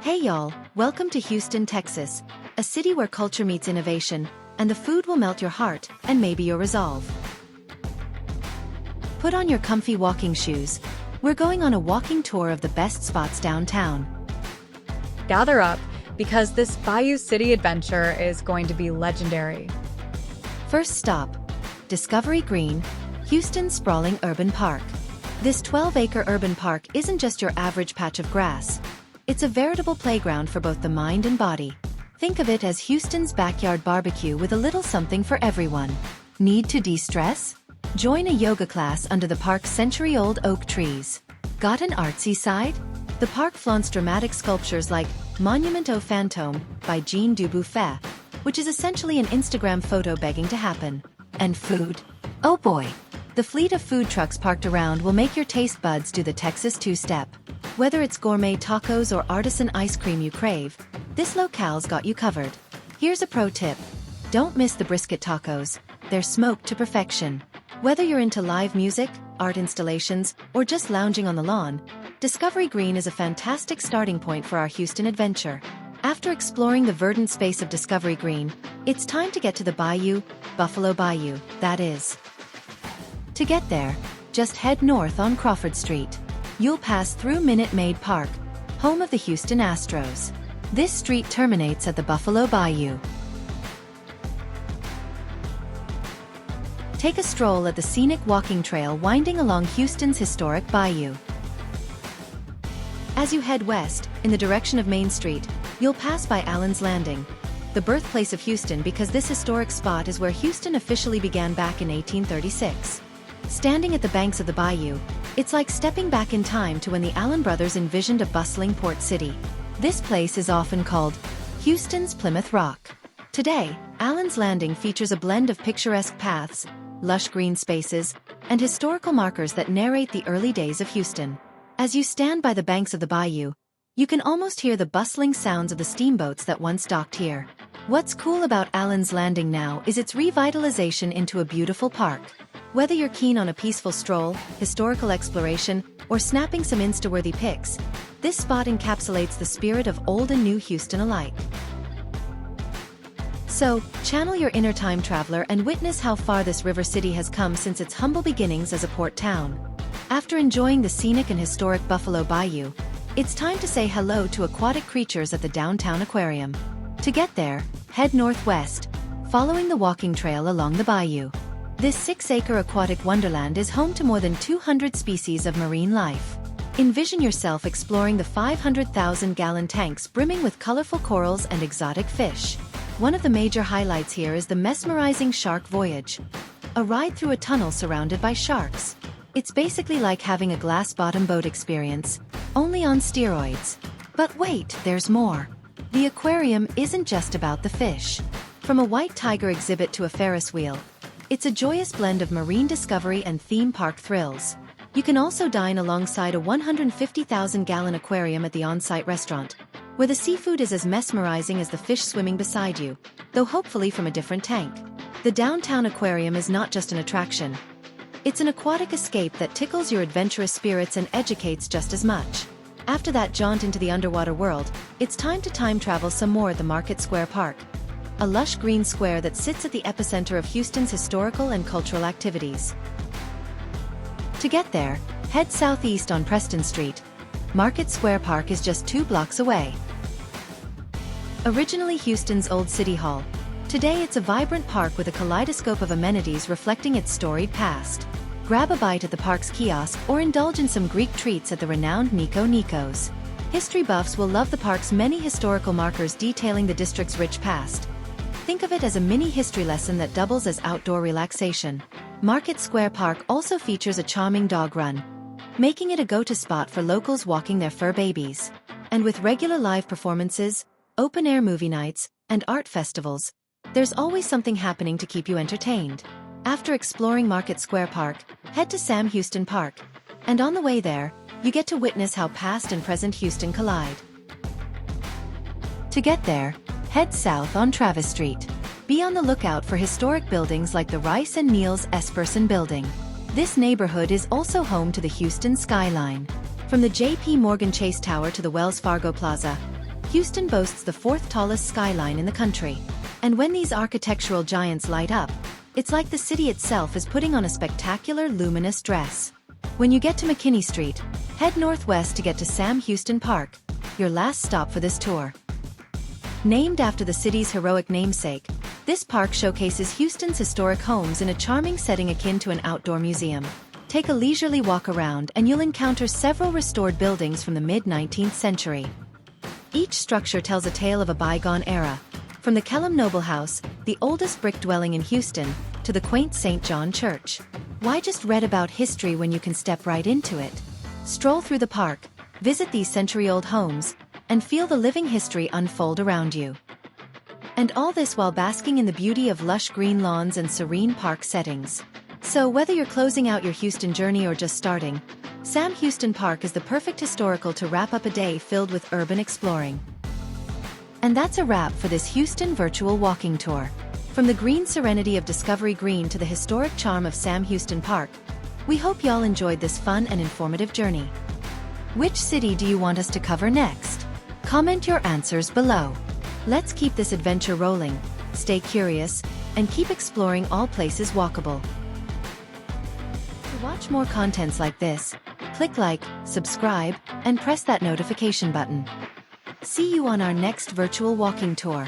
Hey y'all, welcome to Houston, Texas, a city where culture meets innovation, and the food will melt your heart, and maybe your resolve. Put on your comfy walking shoes. We're going on a walking tour of the best spots downtown. Gather up, because this Bayou City adventure is going to be legendary. First stop, Discovery Green, Houston's sprawling urban park. This 12-acre urban park isn't just your average patch of grass. It's a veritable playground for both the mind and body. Think of it as Houston's backyard barbecue with a little something for everyone. Need to de-stress? Join a yoga class under the park's century-old oak trees. Got an artsy side? The park flaunts dramatic sculptures like Monument au Fantôme by Jean Dubuffet, which is essentially an Instagram photo begging to happen. And food? Oh boy! The fleet of food trucks parked around will make your taste buds do the Texas two-step. Whether it's gourmet tacos or artisan ice cream you crave, this locale's got you covered. Here's a pro tip. Don't miss the brisket tacos. They're smoked to perfection. Whether you're into live music, art installations, or just lounging on the lawn, Discovery Green is a fantastic starting point for our Houston adventure. After exploring the verdant space of Discovery Green, it's time to get to the bayou, Buffalo Bayou, that is. To get there, just head north on Crawford Street. You'll pass through Minute Maid Park, home of the Houston Astros. This street terminates at the Buffalo Bayou. Take a stroll at the scenic walking trail winding along Houston's historic bayou. As you head west, in the direction of Main Street, you'll pass by Allen's Landing, the birthplace of Houston, because this historic spot is where Houston officially began back in 1836. Standing at the banks of the bayou, it's like stepping back in time to when the Allen brothers envisioned a bustling port city. This place is often called Houston's Plymouth Rock. Today, Allen's Landing features a blend of picturesque paths, lush green spaces, and historical markers that narrate the early days of Houston. As you stand by the banks of the bayou, you can almost hear the bustling sounds of the steamboats that once docked here. What's cool about Allen's Landing now is its revitalization into a beautiful park. Whether you're keen on a peaceful stroll, historical exploration, or snapping some Insta-worthy pics, this spot encapsulates the spirit of old and new Houston alike. So, channel your inner time traveler and witness how far this river city has come since its humble beginnings as a port town. After enjoying the scenic and historic Buffalo Bayou, it's time to say hello to aquatic creatures at the Downtown Aquarium. To get there, head northwest, following the walking trail along the bayou. This 6-acre aquatic wonderland is home to more than 200 species of marine life. Envision yourself exploring the 500,000-gallon tanks brimming with colorful corals and exotic fish. One of the major highlights here is the mesmerizing shark voyage, a ride through a tunnel surrounded by sharks. It's basically like having a glass-bottom boat experience, only on steroids. But wait, there's more. The aquarium isn't just about the fish. From a white tiger exhibit to a Ferris wheel, it's a joyous blend of marine discovery and theme park thrills. You can also dine alongside a 150,000-gallon aquarium at the on-site restaurant, where the seafood is as mesmerizing as the fish swimming beside you, though hopefully from a different tank. The Downtown Aquarium is not just an attraction. It's an aquatic escape that tickles your adventurous spirits and educates just as much. After that jaunt into the underwater world, it's time to time travel some more at the Market Square Park, a lush green square that sits at the epicenter of Houston's historical and cultural activities. To get there, head southeast on Preston Street. Market Square Park is just 2 blocks away. Originally Houston's old city hall, today it's a vibrant park with a kaleidoscope of amenities reflecting its storied past. Grab a bite at the park's kiosk or indulge in some Greek treats at the renowned Nico Nico's. History buffs will love the park's many historical markers detailing the district's rich past. Think of it as a mini history lesson that doubles as outdoor relaxation. Market Square Park also features a charming dog run, making it a go-to spot for locals walking their fur babies. And with regular live performances, open-air movie nights, and art festivals, there's always something happening to keep you entertained. After exploring Market Square Park, head to Sam Houston Park. And on the way there, you get to witness how past and present Houston collide. To get there, head south on Travis Street. Be on the lookout for historic buildings like the Rice and Niels Esperson Building. This neighborhood is also home to the Houston Skyline. From the J.P. Morgan Chase Tower to the Wells Fargo Plaza, Houston boasts the fourth tallest skyline in the country. And when these architectural giants light up, it's like the city itself is putting on a spectacular luminous dress. When you get to McKinney Street, head northwest to get to Sam Houston Park, your last stop for this tour. Named after the city's heroic namesake, this park showcases Houston's historic homes in a charming setting akin to an outdoor museum. Take a leisurely walk around and you'll encounter several restored buildings from the mid-19th century. Each structure tells a tale of a bygone era, from the Kellum Noble House, the oldest brick dwelling in Houston, to the quaint St. John Church. Why just read about history when you can step right into it? Stroll through the park, visit these century-old homes, and feel the living history unfold around you. And all this while basking in the beauty of lush green lawns and serene park settings. So whether you're closing out your Houston journey or just starting, Sam Houston Park is the perfect historical to wrap up a day filled with urban exploring. And that's a wrap for this Houston virtual walking tour. From the green serenity of Discovery Green to the historic charm of Sam Houston Park, we hope y'all enjoyed this fun and informative journey. Which city do you want us to cover next? Comment your answers below. Let's keep this adventure rolling, stay curious, and keep exploring all places walkable. To watch more contents like this, click like, subscribe, and press that notification button. See you on our next virtual walking tour.